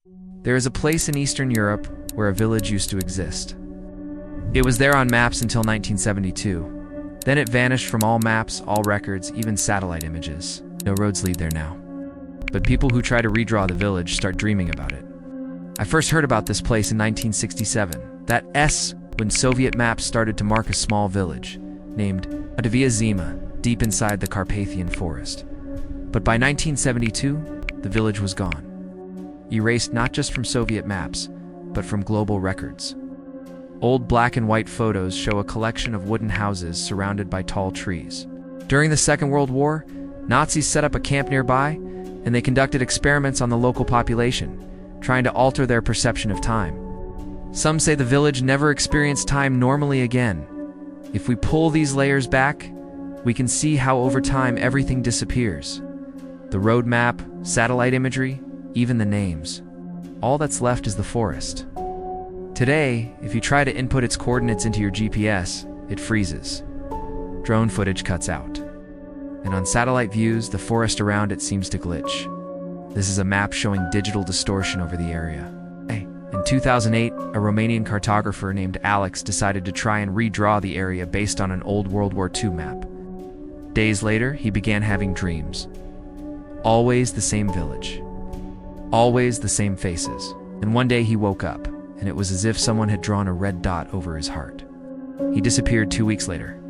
There is a place in Eastern Europe where a village used to exist. It was there on maps until 1972. Then it vanished from all maps, all records, even satellite images. No roads lead there now. But people who try to redraw the village start dreaming about it. I first heard about this place in 1967. That S when Soviet maps started to mark a small village named Novaya Zima, deep inside the Carpathian forest. But by 1972, the village was gone. Erased not just from Soviet maps, but from global records. Old black and white photos show a collection of wooden houses surrounded by tall trees. During the Second World War, Nazis set up a camp nearby, and they conducted experiments on the local population, trying to alter their perception of time. Some say the village never experienced time normally again. If we pull these layers back, we can see how over time everything disappears. The road map, satellite imagery, even the names. All that's left is the forest. Today, if you try to input its coordinates into your GPS, it freezes. Drone footage cuts out. And on satellite views, the forest around it seems to glitch. This is a map showing digital distortion over the area. In 2008, a Romanian cartographer named Alex decided to try and redraw the area based on an old World War II map. Days later, he began having dreams. Always the same village. Always the same faces. And one day he woke up, and it was as if someone had drawn a red dot over his heart. He disappeared 2 weeks later.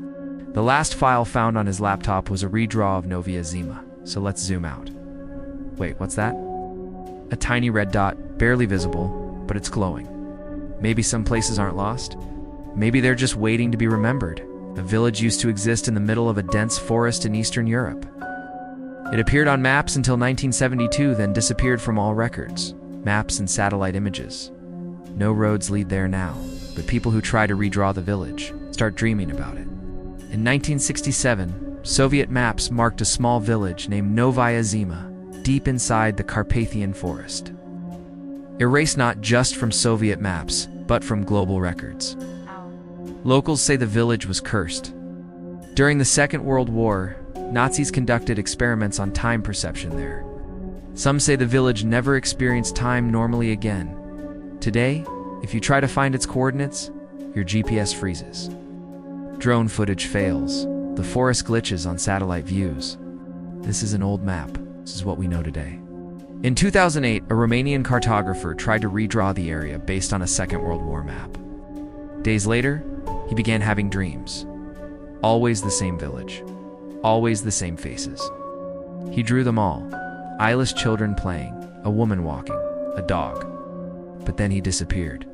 The last file found on his laptop was a redraw of Novaya Zima, so let's zoom out. Wait, what's that? A tiny red dot, barely visible, but it's glowing. Maybe some places aren't lost. Maybe they're just waiting to be remembered. A village used to exist in the middle of a dense forest in Eastern Europe. It appeared on maps until 1972, then disappeared from all records, maps and satellite images. No roads lead there now, but people who try to redraw the village start dreaming about it. In 1967, Soviet maps marked a small village named Novaya Zima, deep inside the Carpathian forest. Erased not just from Soviet maps, but from global records. Locals say the village was cursed. During the Second World War, Nazis conducted experiments on time perception there. Some say the village never experienced time normally again. Today, if you try to find its coordinates, your GPS freezes. Drone footage fails. The forest glitches on satellite views. This is an old map. This is what we know today. In 2008, a Romanian cartographer tried to redraw the area based on a Second World War map. Days later, he began having dreams. Always the same village. Always the same faces. He drew them all. Eyeless children playing, a woman walking, a dog. But then he disappeared.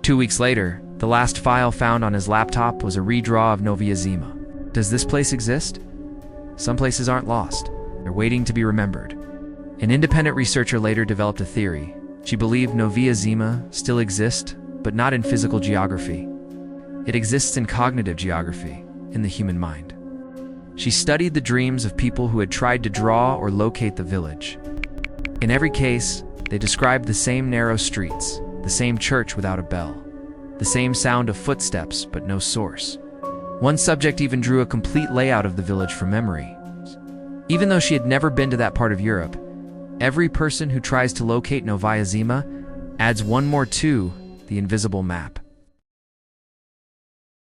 2 weeks later, the last file found on his laptop was a redraw of Novaya Zima. Does this place exist? Some places aren't lost. They're waiting to be remembered. An independent researcher later developed a theory. She believed Novaya Zima still exists, but not in physical geography. It exists in cognitive geography, in the human mind. She studied the dreams of people who had tried to draw or locate the village. In every case, they described the same narrow streets, the same church without a bell, the same sound of footsteps but no source. One subject even drew a complete layout of the village from memory. Even though she had never been to that part of Europe, every person who tries to locate Novaya Zima adds one more to the invisible map.